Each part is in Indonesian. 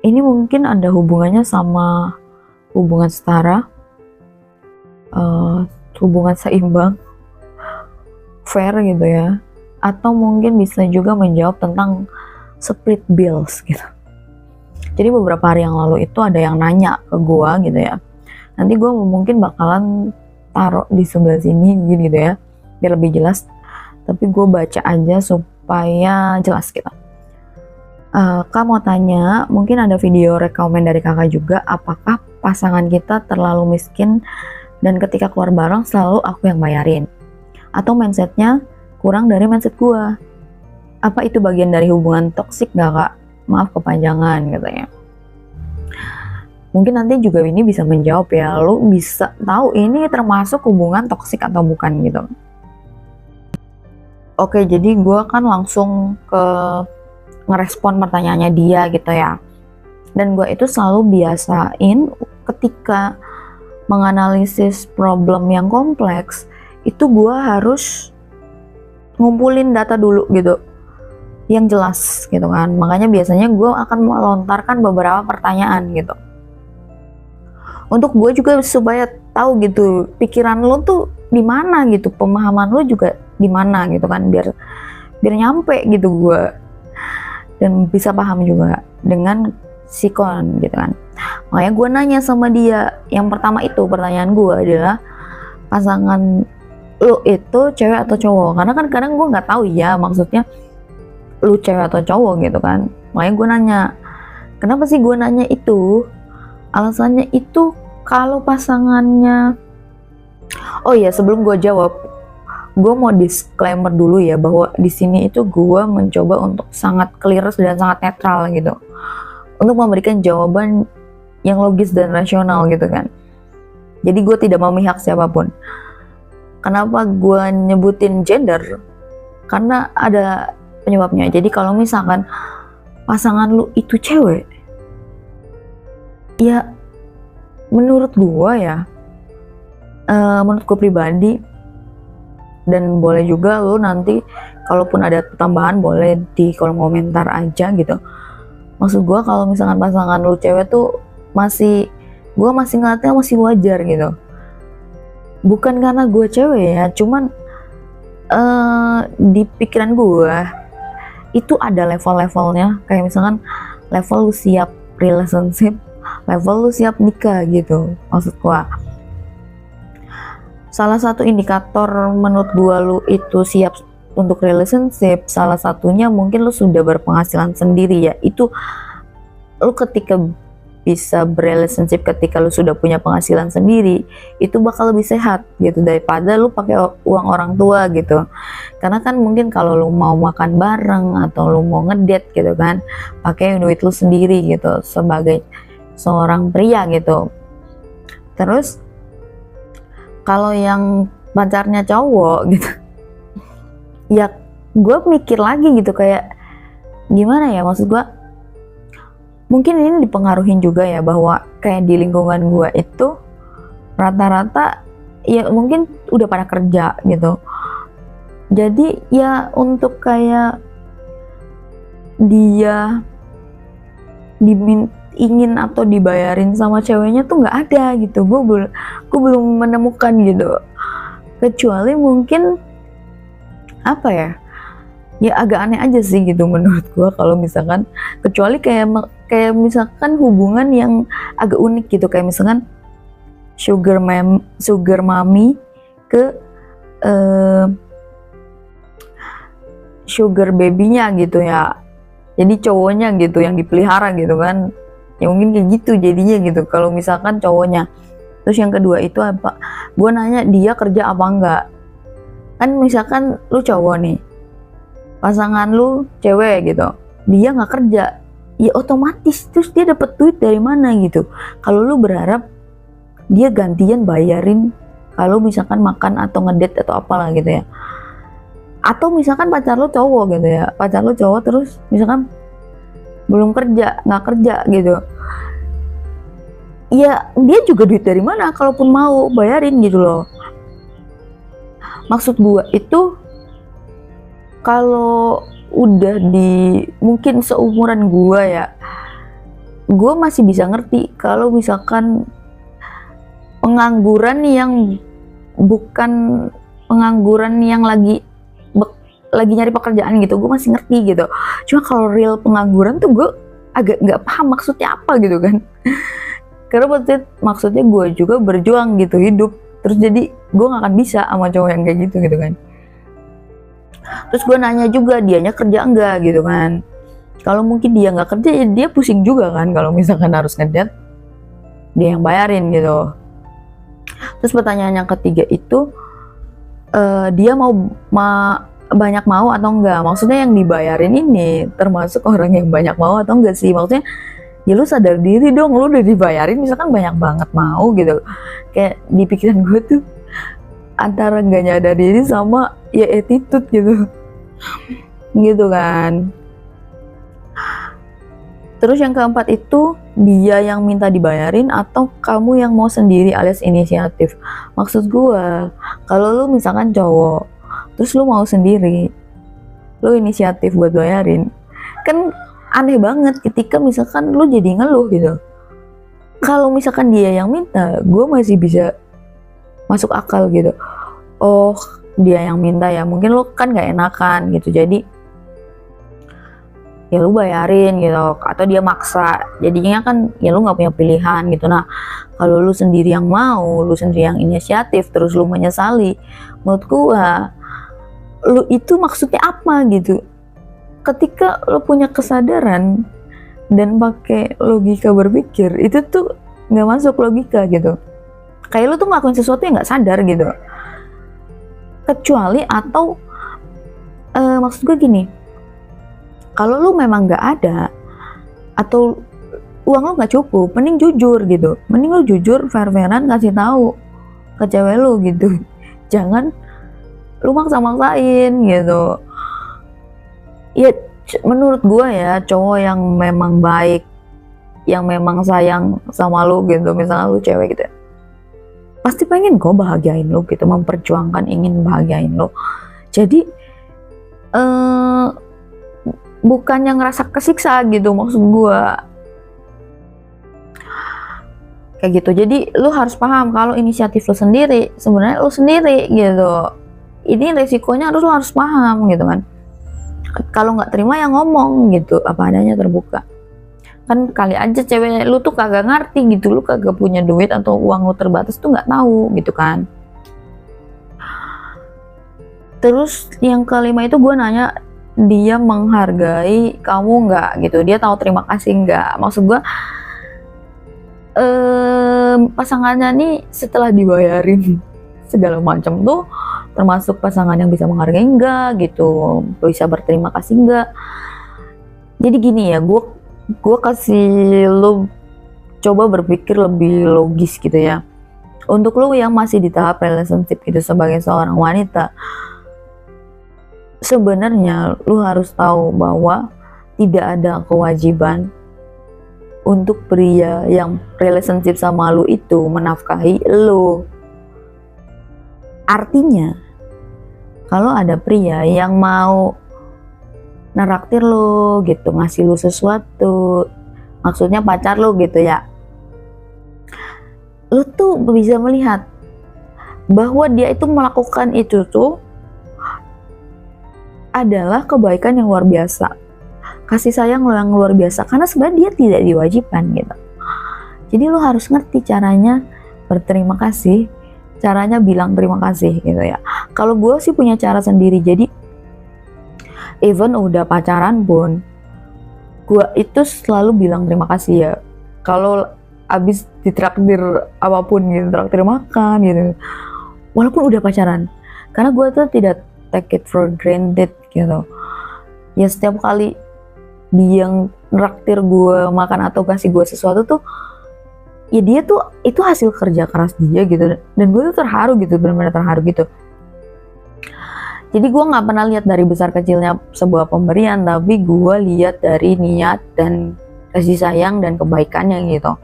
ini mungkin ada hubungannya sama hubungan setara, hubungan seimbang, fair gitu ya, atau mungkin bisa juga menjawab tentang split bills gitu. Jadi beberapa hari yang lalu itu ada yang nanya ke gue gitu ya, nanti gue mungkin bakalan taruh di sebelah sini gitu ya biar lebih jelas, tapi gue baca aja supaya jelas gitu. Kak mau tanya, mungkin ada video rekomen dari kakak juga, apakah pasangan kita terlalu miskin dan ketika keluar bareng selalu aku yang bayarin, atau mindsetnya kurang dari mindset gue? Apa itu bagian dari hubungan toksik gak kak? Maaf kepanjangan katanya. Mungkin nanti juga ini bisa menjawab ya, lu bisa tahu ini termasuk hubungan toksik atau bukan gitu. Oke, jadi gue kan langsung ke ngerespon pertanyaannya dia gitu ya. Dan gue itu selalu biasain ketika menganalisis problem yang kompleks, itu gue harus ngumpulin data dulu gitu, yang jelas gitu kan. Makanya biasanya gue akan melontarkan beberapa pertanyaan gitu. Untuk gue juga supaya tahu gitu pikiran lo tuh di mana gitu, pemahaman lo juga di mana gitu kan, biar nyampe gitu gue, dan bisa paham juga dengan sikon gitu kan. Makanya gue nanya sama dia, yang pertama itu pertanyaan gue adalah, pasangan lu itu cewek atau cowok? Karena kan kadang gue nggak tahu ya maksudnya lu cewek atau cowok gitu kan. Makanya gue nanya. Kenapa sih gue nanya itu? Alasannya itu kalau pasangannya, oh iya sebelum gue jawab, gue mau disclaimer dulu ya bahwa di sini itu gue mencoba untuk sangat clear dan sangat netral gitu, untuk memberikan jawaban yang logis dan rasional gitu kan. Jadi gue tidak memihak siapapun. Kenapa gue nyebutin gender? Karena ada penyebabnya. Jadi kalau misalkan pasangan lu itu cewek, ya menurut gue ya, menurut gue pribadi, dan boleh juga lu nanti kalaupun ada tambahan boleh di kolom komentar aja gitu. Maksud gue kalau misalkan pasangan lu cewek tuh gue masih ngeliatnya masih wajar gitu. Bukan karena gue cewek ya, cuman di pikiran gue itu ada level-levelnya. Kayak misalkan level lu siap relationship, level lu siap nikah gitu. Maksud gue, salah satu indikator menurut gue lu itu siap untuk relationship, salah satunya mungkin lu sudah berpenghasilan sendiri ya. Itu lu ketika bisa berrelationship ketika lu sudah punya penghasilan sendiri, itu bakal lebih sehat gitu daripada lu pakai uang orang tua gitu. Karena kan mungkin kalau lu mau makan bareng atau lu mau ngedate gitu kan, pakai duit lu sendiri gitu sebagai seorang pria gitu. Terus kalau yang pacarnya cowok gitu, ya gue mikir lagi gitu, kayak gimana ya, maksud gue mungkin ini dipengaruhin juga ya, bahwa kayak di lingkungan gue itu rata-rata ya mungkin udah pada kerja gitu. Jadi ya untuk kayak dia ingin atau dibayarin sama ceweknya tuh nggak ada gitu. Gue belum menemukan gitu. Kecuali mungkin apa ya? Ya agak aneh aja sih gitu menurut gue kalau misalkan, kecuali kayak misalkan hubungan yang agak unik gitu, kayak misalkan sugar mommy ke sugar babynya gitu ya. Jadi cowoknya gitu yang dipelihara gitu kan. Ya mungkin kayak gitu jadinya gitu kalau misalkan cowoknya. Terus yang kedua itu apa? Gue nanya dia kerja apa enggak. Kan misalkan lu cowok nih, pasangan lu cewek gitu, dia nggak kerja, ya otomatis terus dia dapat duit dari mana gitu. Kalau lu berharap dia gantian bayarin kalau misalkan makan atau ngedate atau apalah gitu ya. Atau misalkan pacar lu cowok gitu ya, pacar lu cowok terus misalkan belum kerja, nggak kerja gitu, ya dia juga duit dari mana kalaupun mau bayarin gitu loh. Maksud gue itu kalau udah di mungkin seumuran gue ya, gue masih bisa ngerti kalau misalkan pengangguran yang bukan pengangguran yang lagi nyari pekerjaan gitu, gue masih ngerti gitu. Cuma kalau real pengangguran tuh gue agak nggak paham maksudnya apa gitu kan. Karena maksudnya gue juga berjuang gitu hidup, terus jadi gue nggak akan bisa sama cowok yang kayak gitu kan. Terus gue nanya juga dianya kerja enggak gitu kan. Kalau mungkin dia nggak kerja ya dia pusing juga kan kalau misalkan harus ngedate dia yang bayarin gitu. Terus pertanyaan yang ketiga itu dia banyak mau atau enggak. Maksudnya yang dibayarin ini termasuk orang yang banyak mau atau enggak sih. Maksudnya ya lu sadar diri dong, lu udah dibayarin misalkan banyak banget mau gitu. Kayak di pikiran gue tuh antara nggak nyadar diri sama ya attitude gitu gitu kan. Terus yang keempat itu dia yang minta dibayarin atau kamu yang mau sendiri alias inisiatif. Maksud gue, kalau lu misalkan cowok, terus lu mau sendiri, lu inisiatif buat bayarin, kan aneh banget ketika misalkan lu jadi ngeluh gitu. Kalau misalkan dia yang minta, gue masih bisa masuk akal gitu. Oh, dia yang minta ya, mungkin lu kan gak enakan gitu, jadi ya lu bayarin gitu, atau dia maksa, jadinya kan ya lu nggak punya pilihan gitu. Nah kalau lu sendiri yang mau, lu sendiri yang inisiatif, terus lu menyesali, menurut gua lu itu maksudnya apa gitu. Ketika lu punya kesadaran dan pakai logika berpikir, itu tuh nggak masuk logika gitu. Kayak lu tuh ngelakuin sesuatu yang nggak sadar gitu. Kecuali atau maksud gue gini, kalau lu memang nggak ada atau uang lu nggak cukup, mending jujur gitu. Mending lu jujur, fair-fairan kasih tahu ke cewek lu gitu. Jangan lu maksa-maksain gitu. Ya menurut gua ya, cowok yang memang baik, yang memang sayang sama lu gitu, misalnya lu cewek gitu, pasti pengen kok bahagiain lu gitu, memperjuangkan ingin bahagiain lu. Jadi bukan yang ngerasa kesiksa gitu maksud gue kayak gitu. Jadi lu harus paham kalau inisiatif lu sendiri, sebenarnya lu sendiri gitu. Ini resikonya lu harus paham gitu kan. Kalau nggak terima ya ngomong gitu, apa adanya, terbuka. Kan kali aja cewek lu tuh kagak ngerti gitu, lu kagak punya duit atau uang lu terbatas tuh nggak tahu gitu kan. Terus yang kelima itu gue nanya dia menghargai kamu nggak gitu, dia tahu terima kasih nggak. Maksud gue pasangannya nih setelah dibayarin segala macam tuh termasuk pasangan yang bisa menghargai nggak gitu, bisa berterima kasih nggak. Jadi gini ya, gue kasih lo coba berpikir lebih logis gitu ya. Untuk lo yang masih di tahap relationship gitu sebagai seorang wanita, sebenarnya lu harus tahu bahwa tidak ada kewajiban untuk pria yang relationship sama lu itu menafkahi lu. Artinya kalau ada pria yang mau neraktir lu gitu, ngasih lu sesuatu, maksudnya pacar lu gitu ya, lu tuh bisa melihat bahwa dia itu melakukan itu tuh adalah kebaikan yang luar biasa, kasih sayang lo yang luar biasa, karena sebenarnya dia tidak diwajibkan gitu. Jadi lo harus ngerti caranya berterima kasih, caranya bilang terima kasih gitu ya. Kalau gue sih punya cara sendiri, jadi even udah pacaran pun gue itu selalu bilang terima kasih ya. Kalau abis ditraktir apapun gitu, traktir makan gitu, walaupun udah pacaran, karena gue tuh tidak take it for granted gitu ya. Setiap kali dia nraktir gue makan atau kasih gue sesuatu tuh ya dia tuh itu hasil kerja keras dia gitu, dan gue tuh terharu gitu, benar-benar terharu gitu. Jadi gue nggak pernah lihat dari besar kecilnya sebuah pemberian, tapi gue lihat dari niat dan kasih sayang dan kebaikannya gitu.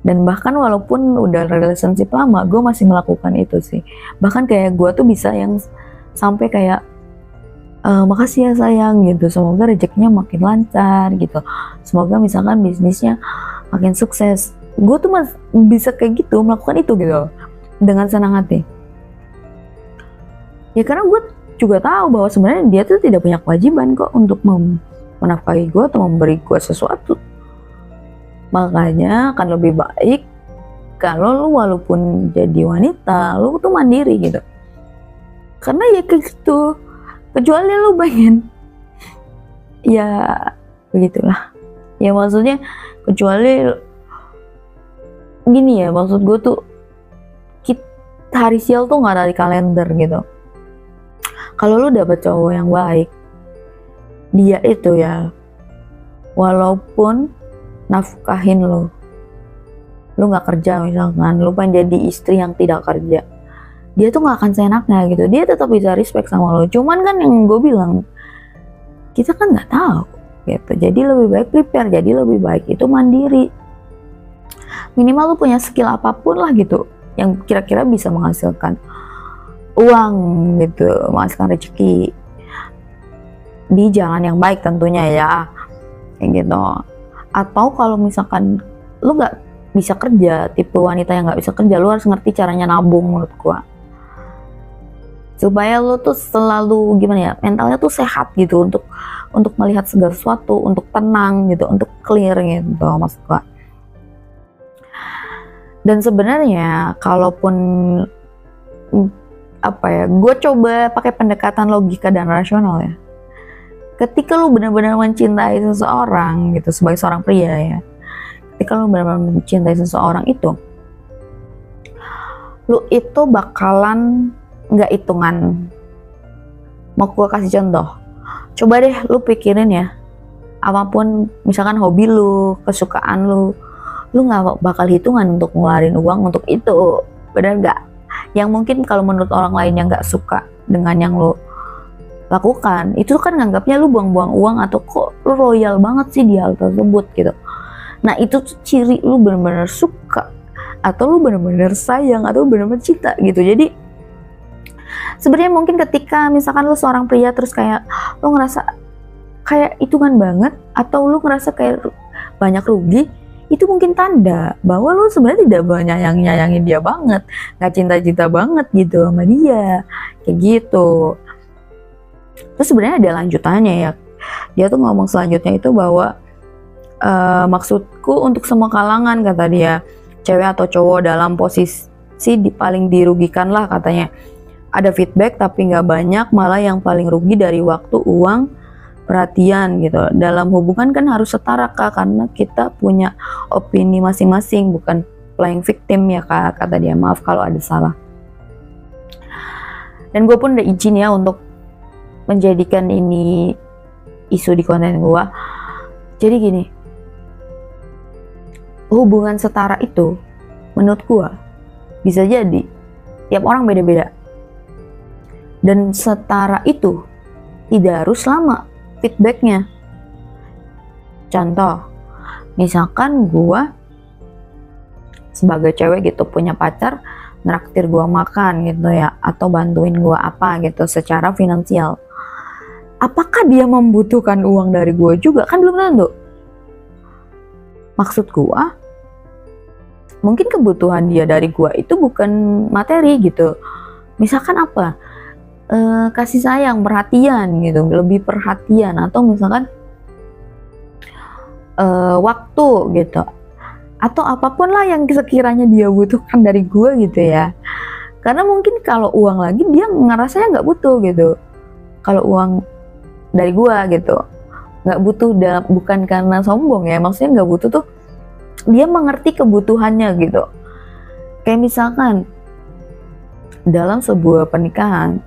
Dan bahkan walaupun udah relationship lama, gue masih melakukan itu sih. Bahkan kayak gue tuh bisa yang sampai kayak makasih ya sayang gitu, semoga rezekinya makin lancar gitu, semoga misalkan bisnisnya makin sukses. Gue tuh bisa kayak gitu, melakukan itu gitu dengan senang hati ya, karena gue juga tahu bahwa sebenarnya dia tuh tidak punya kewajiban kok untuk menafkahi gue atau memberi gue sesuatu. Makanya akan lebih baik kalau lu walaupun jadi wanita, lu tuh mandiri gitu. Karena ya kayak gitu, kecuali lu pengen ya begitulah ya, maksudnya kecuali gini ya, maksud gue tuh hari sial tuh nggak dari kalender gitu. Kalau lu dapet cowok yang baik, dia itu ya walaupun nafkahin lu nggak kerja misalkan, lu pengen jadi istri yang tidak kerja, dia tuh nggak akan seenaknya gitu, dia tetap bisa respect sama lo. Cuman kan yang gue bilang, kita kan nggak tahu gitu, jadi lebih baik prepare, jadi lebih baik itu mandiri. Minimal lu punya skill apapun lah gitu, yang kira-kira bisa menghasilkan uang gitu, menghasilkan rezeki di jalan yang baik tentunya ya, kayak gitu. Atau kalau misalkan lu nggak bisa kerja, tipe wanita yang nggak bisa kerja, lu harus ngerti caranya nabung menurut gua, supaya lu tuh selalu gimana ya, mentalnya tuh sehat gitu untuk melihat segala sesuatu, untuk tenang gitu, untuk clear gitu maksud gua. Dan sebenarnya kalaupun apa ya, gue coba pakai pendekatan logika dan rasional ya. Ketika lu benar-benar mencintai seseorang gitu, sebagai seorang pria ya, ketika lu benar-benar mencintai seseorang itu, lu itu bakalan nggak hitungan. Mau gue kasih contoh, coba deh lu pikirin ya, apapun misalkan hobi lu, kesukaan lu nggak bakal hitungan untuk ngeluarin uang untuk itu, benar nggak? Yang mungkin kalau menurut orang lain yang nggak suka dengan yang lo lakukan, itu kan nganggapnya lu buang-buang uang atau kok lu royal banget sih di hal tersebut gitu. Nah itu tuh ciri lu benar-benar suka, atau lu benar-benar sayang, atau benar-benar cinta gitu. Jadi sebenarnya mungkin ketika misalkan lu seorang pria terus kayak lu ngerasa kayak hitungan banget, atau lu ngerasa kayak banyak rugi, itu mungkin tanda bahwa lu sebenarnya tidak nyayangin dia banget, nggak cinta-cinta banget gitu sama dia, kayak gitu. Terus sebenarnya ada lanjutannya ya, dia tuh ngomong selanjutnya itu bahwa maksudku untuk semua kalangan, kata dia, cewek atau cowok dalam posisi paling dirugikan lah katanya. Ada feedback tapi nggak banyak, malah yang paling rugi dari waktu, uang, perhatian gitu. Dalam hubungan kan harus setara kak, karena kita punya opini masing-masing, bukan playing victim ya kak, kata dia. Maaf kalau ada salah. Dan gue pun udah izin ya untuk menjadikan ini isu di konten gue. Jadi gini, hubungan setara itu menurut gue bisa jadi tiap orang beda-beda, dan setara itu tidak harus lama feedbacknya. Contoh, misalkan gue sebagai cewek gitu punya pacar nraktir gue makan gitu ya, atau bantuin gue apa gitu secara finansial. Apakah dia membutuhkan uang dari gue juga? Kan belum tentu. Maksud gue, mungkin kebutuhan dia dari gue itu bukan materi gitu. Misalkan apa? Kasih sayang, perhatian gitu, lebih perhatian, atau misalkan waktu gitu, atau apapun lah yang sekiranya dia butuhkan dari gue gitu ya. Karena mungkin kalau uang lagi dia ngerasanya nggak butuh gitu. Kalau uang dari gue gitu, nggak butuh, bukan karena sombong ya, maksudnya nggak butuh tuh dia mengerti kebutuhannya gitu. Kayak misalkan dalam sebuah pernikahan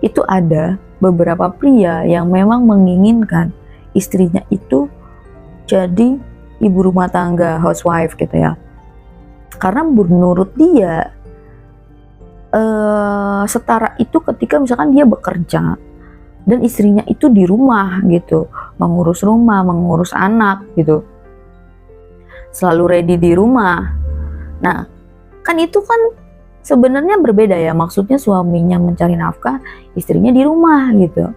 itu ada beberapa pria yang memang menginginkan istrinya itu jadi ibu rumah tangga, housewife gitu ya. Karena menurut dia setara itu ketika misalkan dia bekerja dan istrinya itu di rumah gitu, mengurus rumah, mengurus anak gitu, selalu ready di rumah. Nah kan itu kan sebenarnya berbeda ya, maksudnya suaminya mencari nafkah, istrinya di rumah gitu.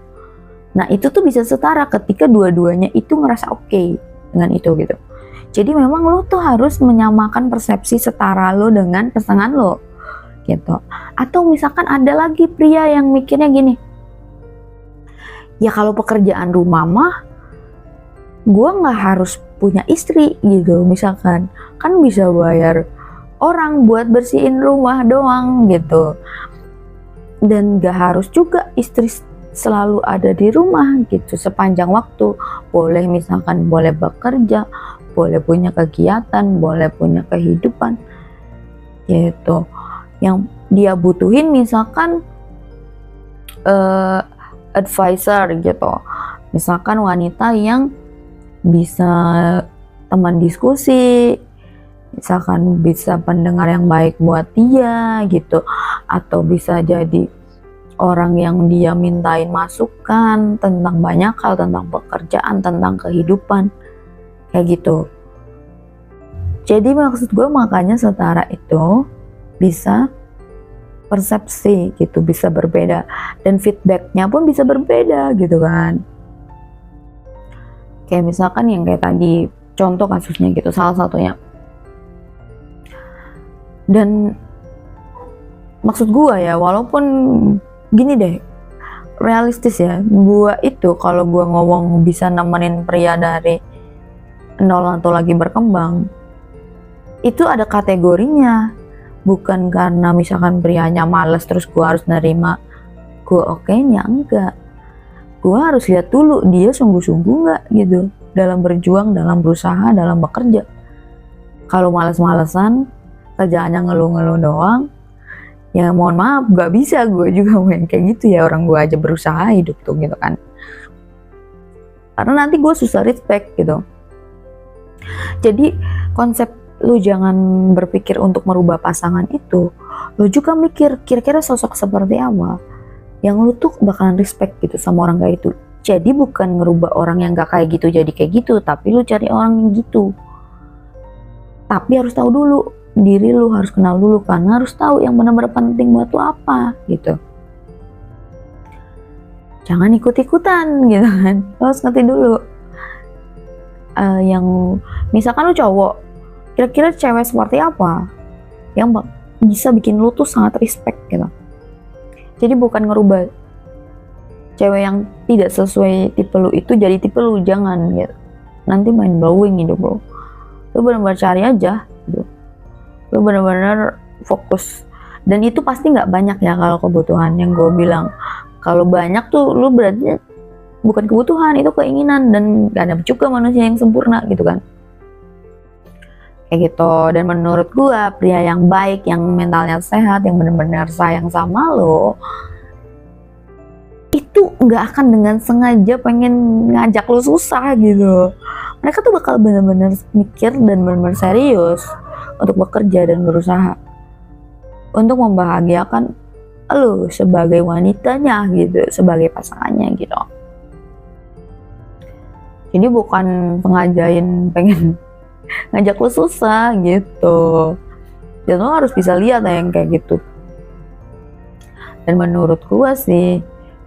Nah itu tuh bisa setara ketika dua-duanya itu ngerasa oke dengan itu gitu. Jadi memang lo tuh harus menyamakan persepsi setara lo dengan pasangan lo gitu. Atau misalkan ada lagi pria yang mikirnya gini, ya kalau pekerjaan rumah mah gue nggak harus punya istri gitu, misalkan kan bisa bayar orang buat bersihin rumah doang gitu, dan gak harus juga istri selalu ada di rumah gitu sepanjang waktu. Boleh misalkan boleh bekerja, boleh punya kegiatan, boleh punya kehidupan gitu. Yang dia butuhin misalkan advisor gitu, misalkan wanita yang bisa teman diskusi, misalkan bisa pendengar yang baik buat dia gitu, atau bisa jadi orang yang dia mintain masukan tentang banyak hal, tentang pekerjaan, tentang kehidupan kayak gitu. Jadi maksud gue makanya setara itu bisa persepsi gitu, bisa berbeda, dan feedbacknya pun bisa berbeda gitu kan. Kayak misalkan yang kayak tadi contoh kasusnya gitu, salah satunya. Dan maksud gue ya, walaupun gini deh, realistis ya, gue itu kalau gue ngomong bisa nemenin pria dari nol atau lagi berkembang, itu ada kategorinya. Bukan karena misalkan prianya males terus gue harus nerima gue oke-nya, enggak. Gue harus lihat dulu dia sungguh-sungguh nggak gitu dalam berjuang, dalam berusaha, dalam bekerja. Kalau males-malesan, kerjaannya ngeluh-ngeluh doang, ya mohon maaf, gak bisa gue juga mau yang kayak gitu ya. Orang gue aja berusaha hidup tuh gitu kan, karena nanti gue susah respect gitu. Jadi konsep lu jangan berpikir untuk merubah pasangan itu, lu juga mikir kira-kira sosok seperti apa yang lu tuh bakalan respect gitu sama orang kayak itu. Jadi bukan ngerubah orang yang gak kayak gitu jadi kayak gitu, tapi lu cari orang yang gitu. Tapi harus tahu dulu diri lu, harus kenal dulu, karena harus tahu yang benar-benar penting buat lu apa gitu. Jangan ikut-ikutan gitu kan, lu harus ngerti dulu. Yang misalkan lu cowok, kira-kira cewek seperti apa yang bisa bikin lu tuh sangat respect gitu. Jadi bukan ngerubah cewek yang tidak sesuai tipe lu itu jadi tipe lu, jangan gitu. Nanti mind blowing hidup lu. Lu benar-benar cari aja gitu. Lu benar-benar fokus. Dan itu pasti nggak banyak ya kalau kebutuhan yang gue bilang. Kalau banyak tuh lu berarti bukan kebutuhan, itu keinginan, dan gak ada juga manusia yang sempurna gitu kan. Kayak gitu. Dan menurut gue pria yang baik, yang mentalnya sehat, yang benar-benar sayang sama lo, itu nggak akan dengan sengaja pengen ngajak lo susah gitu. Mereka tuh bakal benar-benar mikir dan benar-benar serius untuk bekerja dan berusaha untuk membahagiakan lo sebagai wanitanya gitu, sebagai pasangannya gitu. Jadi bukan sengajain pengen ngajak lo susah gitu. Dan lo harus bisa lihat yang kayak gitu. Dan menurut gue sih,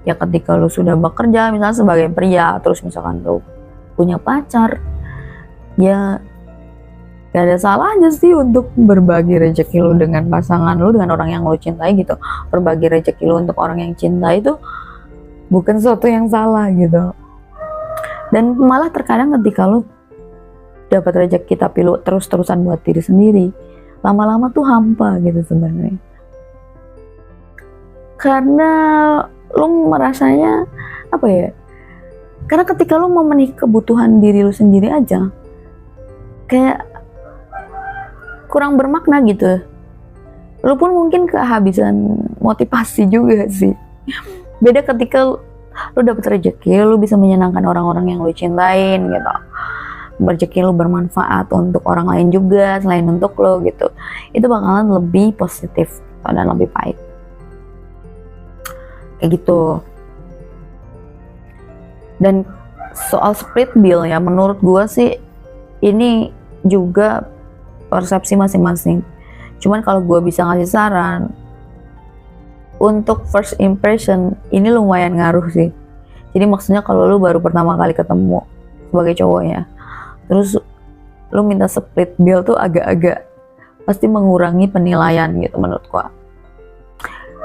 ya ketika lo sudah bekerja misalnya sebagai pria, terus misalkan lo punya pacar, ya gak ada salahnya sih untuk berbagi rezeki lo dengan pasangan lo, dengan orang yang lo cintai gitu. Berbagi rezeki lo untuk orang yang cinta itu bukan sesuatu yang salah gitu. Dan malah terkadang ketika lo dapat rezeki tapi lo terus-terusan buat diri sendiri, lama-lama tuh hampa gitu sebenarnya. Karena lo merasanya apa ya? Karena ketika lo memenuhi kebutuhan diri lo sendiri aja, kayak kurang bermakna gitu. Lo pun mungkin kehabisan motivasi juga sih. Beda ketika lo dapet rezeki, lo bisa menyenangkan orang-orang yang lo cintain gitu. Rezeki lo bermanfaat untuk orang lain juga selain untuk lo gitu. Itu bakalan lebih positif dan lebih baik. Kayak gitu. Dan soal split bill ya, menurut gue sih ini juga persepsi masing-masing. Cuman kalau gue bisa ngasih saran, untuk first impression ini lumayan ngaruh sih. Jadi maksudnya kalau lu baru pertama kali ketemu sebagai cowok ya, terus lu minta split bill tuh agak-agak pasti mengurangi penilaian gitu menurut gua.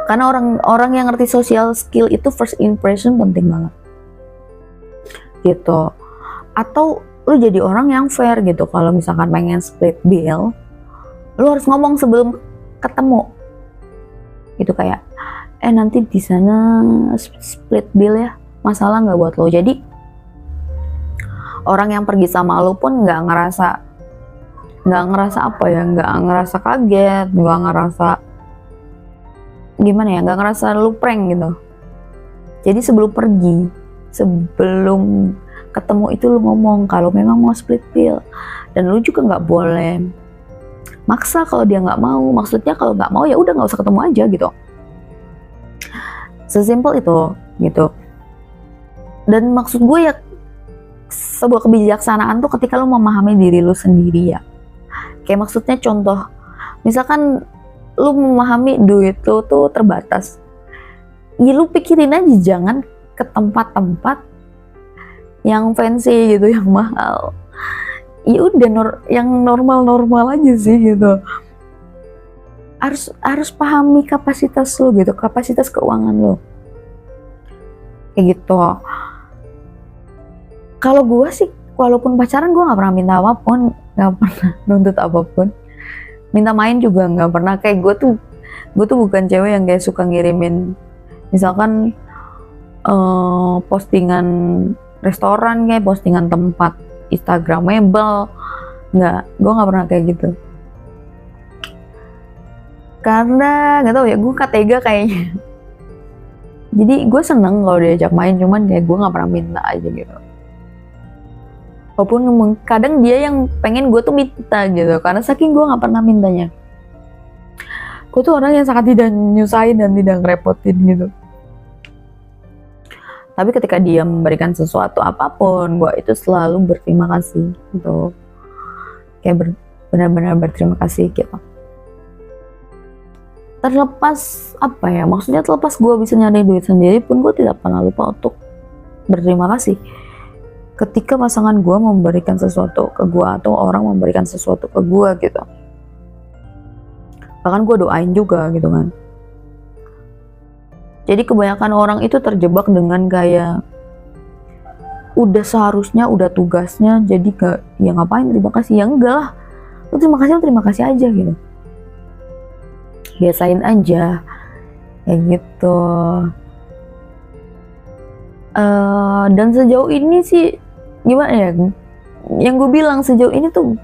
Karena orang yang ngerti social skill itu first impression penting banget gitu. Atau lu jadi orang yang fair gitu. Kalau misalkan pengen split bill, lu harus ngomong sebelum ketemu gitu, kayak nanti di sana split bill ya, masalah nggak buat lo. Jadi orang yang pergi sama lo pun nggak ngerasa apa ya, nggak ngerasa kaget, nggak ngerasa gimana ya, nggak ngerasa lu prank gitu. Jadi sebelum pergi, sebelum ketemu itu lu ngomong kalau memang mau split bill, dan lu juga nggak boleh maksa kalau dia nggak mau. Maksudnya kalau nggak mau ya udah nggak usah ketemu aja gitu. Sesimpel itu gitu. Dan maksud gue ya, sebuah kebijaksanaan tuh ketika lu memahami diri lu sendiri ya. Kayak maksudnya contoh, misalkan lu memahami duit lu tuh terbatas, ya lu pikirin aja jangan ke tempat-tempat yang fancy gitu, yang mahal. Ya udah yang normal-normal aja sih gitu. Harus pahami kapasitas lu gitu, kapasitas keuangan lu. Kayak gitu. Kalau gue sih, walaupun pacaran gue nggak pernah minta apapun, nggak pernah nuntut apapun. Minta main juga nggak pernah. Kayak gue tuh bukan cewek yang kayak suka ngirimin, misalkan postingan restoran kayak postingan tempat Instagramable. Nggak, gue nggak pernah kayak gitu. Karena nggak tahu ya, gue tega kayaknya. Jadi gue seneng kalau diajak main, cuman kayak gue nggak pernah minta aja gitu. Walaupun kadang dia yang pengen gue tuh minta gitu, karena saking gue nggak pernah mintanya. Gue tuh orang yang sangat tidak nyusahin dan tidak ngerepotin gitu. Tapi ketika dia memberikan sesuatu apapun, gue itu selalu berterima kasih gitu. Kayak benar-benar berterima kasih gitu. Terlepas apa ya, maksudnya terlepas gue bisa nyari duit sendiri pun, gue tidak pernah lupa untuk berterima kasih ketika pasangan gue memberikan sesuatu ke gue, atau orang memberikan sesuatu ke gue gitu. Bahkan gue doain juga gitu kan. Jadi kebanyakan orang itu terjebak dengan gaya udah seharusnya, udah tugasnya, jadi ya ngapain terima kasih, ya enggak lah, lu terima kasih aja gitu. Biasain aja kayak gitu. Dan sejauh ini sih gimana ya, yang gue bilang sejauh ini tuh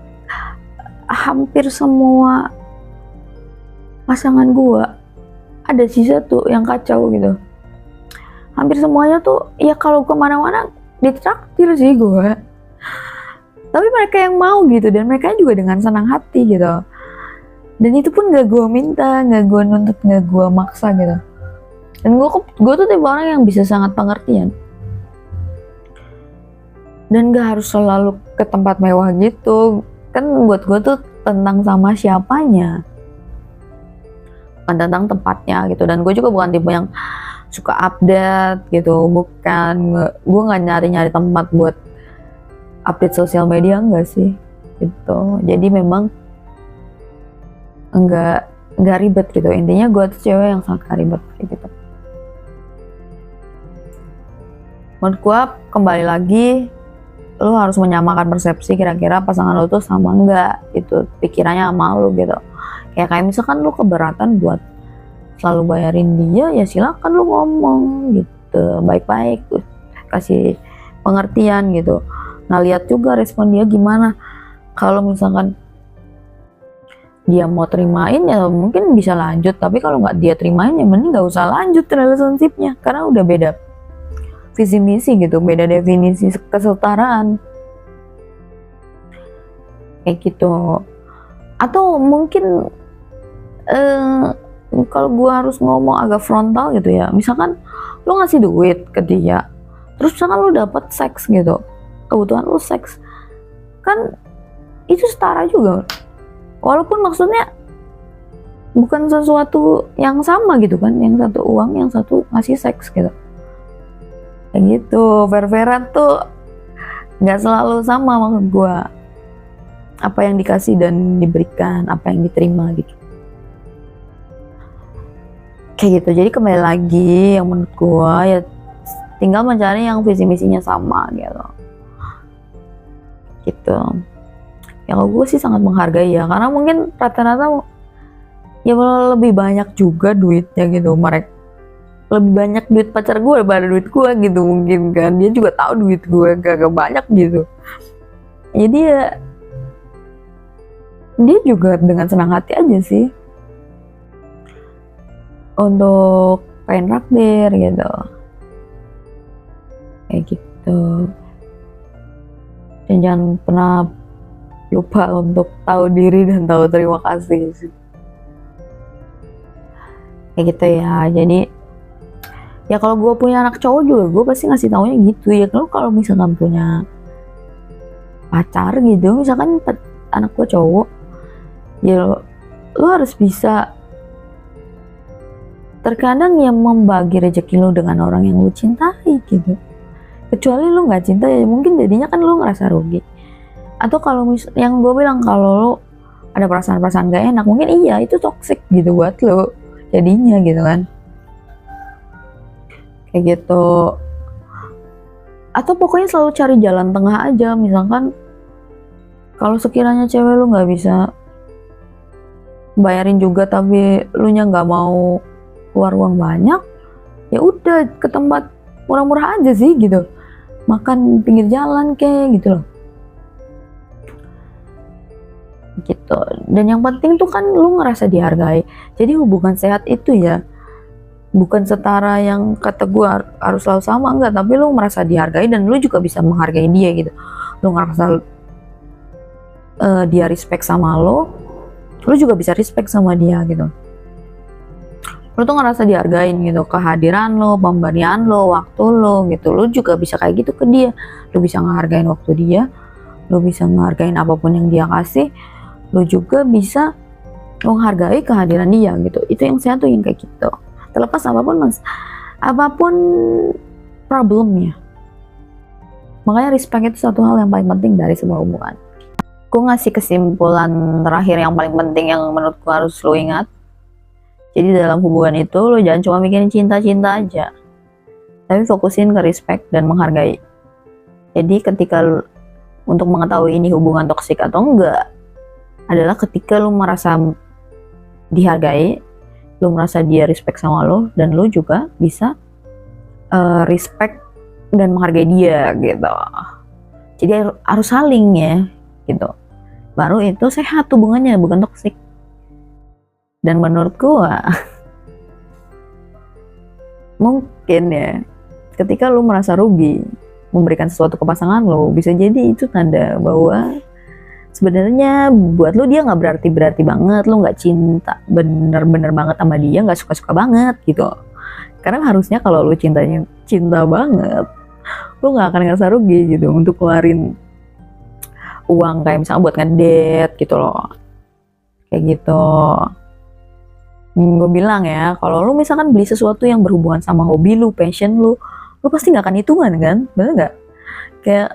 hampir semua pasangan gue ada sisa tuh yang kacau gitu. Hampir semuanya tuh ya kalau kemana-mana ditraktir sih gue, tapi mereka yang mau gitu, dan mereka juga dengan senang hati gitu. Dan itu pun gak gue minta, gak gue nuntut, gak gue maksa gitu. Dan gue tuh tipe orang yang bisa sangat pengertian. Dan gak harus selalu ke tempat mewah gitu. Kan buat gue tuh tentang sama siapanya, bukan tentang tempatnya gitu. Dan gue juga bukan tipe yang suka update gitu. Bukan, gue gak nyari-nyari tempat buat update sosial media, enggak sih gitu. Jadi memang enggak ribet gitu. Intinya gue tuh cewek yang sangat ribet gitu. Menurut gue kembali lagi, lu harus menyamakan persepsi kira-kira pasangan lu tuh sama enggak itu pikirannya sama lu gitu. Kayak misalkan lu keberatan buat selalu bayarin dia, ya silakan lu ngomong gitu baik-baik, kasih pengertian gitu. Nah lihat juga respon dia gimana. Kalau misalkan dia mau terimain ya mungkin bisa lanjut, tapi kalau nggak dia terimain ya mending nggak usah lanjut relationship-nya, karena udah beda visi misi gitu, beda definisi kesetaraan kayak gitu. Atau mungkin kalau gue harus ngomong agak frontal gitu ya, misalkan lu ngasih duit ke dia, terus misalkan lu dapet seks gitu, kebutuhan lu seks, kan itu setara juga, walaupun maksudnya bukan sesuatu yang sama gitu kan, yang satu uang, yang satu ngasih seks gitu. kayak gitu. Fair-fairan tuh nggak selalu sama maksud gue, apa yang dikasih dan diberikan, apa yang diterima gitu, kayak gitu. Jadi kembali lagi, yang menurut gue ya tinggal mencari yang visi misinya sama gitu. Ya kalau gue sih sangat menghargai ya, karena mungkin rata-rata ya lebih banyak juga duitnya gitu, mereka lebih banyak duit pacar gue daripada duit gue gitu, mungkin kan dia juga tahu duit gue gak banyak gitu, jadi ya dia juga dengan senang hati aja sih untuk pengen raktir gitu, kayak gitu. Dan jangan pernah lupa untuk tahu diri dan tahu terima kasih sih, kayak gitu ya. Jadi ya kalau gue punya anak cowok juga gue pasti ngasih taunya gitu ya, kalau misalkan punya pacar gitu, misalkan anak gue cowok ya lo harus bisa terkadang yang membagi rezeki lo dengan orang yang lo cintai gitu. Kecuali lo nggak cinta ya mungkin jadinya kan lo ngerasa rugi. Atau kalau yang gue bilang kalau lo ada perasaan-perasaan gak enak, mungkin iya itu toxic gitu buat lo jadinya gitu kan, kayak gitu. Atau pokoknya selalu cari jalan tengah aja. Misalkan kalau sekiranya cewek lu nggak bisa bayarin juga tapi lu nya nggak mau keluar uang banyak, ya udah ke tempat murah-murah aja sih gitu, makan pinggir jalan kayak gitu loh, gitu. Dan yang penting tuh kan lu ngerasa dihargai. Jadi hubungan sehat itu ya bukan setara yang kata gue harus selalu sama, enggak, tapi lu merasa dihargai dan lu juga bisa menghargai dia gitu. Lu ngerasa dia respect sama lu juga bisa respect sama dia gitu. Lu tuh ngerasa dihargain gitu, kehadiran lu, pemberian lu, waktu lu gitu, lu juga bisa kayak gitu ke dia. Lu bisa ngehargain waktu dia, lu bisa ngehargain apapun yang dia kasih, lu juga bisa menghargai kehadiran dia gitu. Itu yang sehat tuh yang kayak gitu. Terlepas apapun problemnya. Makanya respect itu satu hal yang paling penting dari sebuah hubungan. Gue ngasih kesimpulan terakhir yang paling penting yang menurut gue harus lo ingat. Jadi dalam hubungan itu lo jangan cuma mikirin cinta-cinta aja, tapi fokusin ke respect dan menghargai. Jadi ketika untuk mengetahui ini hubungan toksik atau enggak adalah ketika lo merasa dihargai, lu merasa dia respect sama lo, dan lu juga bisa respect dan menghargai dia gitu. Jadi harus saling ya gitu, baru itu sehat hubungannya, bukan toksik. Dan menurut gua mungkin ya ketika lu merasa rugi memberikan sesuatu ke pasangan lo, bisa jadi itu tanda bahwa sebenarnya buat lo dia nggak berarti banget, lo nggak cinta bener-bener banget sama dia, nggak suka-suka banget gitu. Karena harusnya kalau lo cinta banget, lo nggak akan ngerasa rugi gitu untuk keluarin uang kayak misalnya buat ngedate gitu loh, kayak gitu. Gue bilang ya, kalau lo misalkan beli sesuatu yang berhubungan sama hobi lo, passion lo pasti nggak akan hitungan kan, bener nggak? Kayak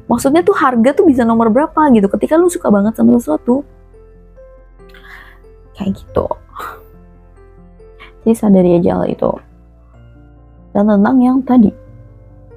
maksudnya tuh harga tuh bisa nomor berapa gitu ketika lu suka banget sama sesuatu, kayak gitu. Jadi sadari aja hal itu. Dan tentang yang tadi,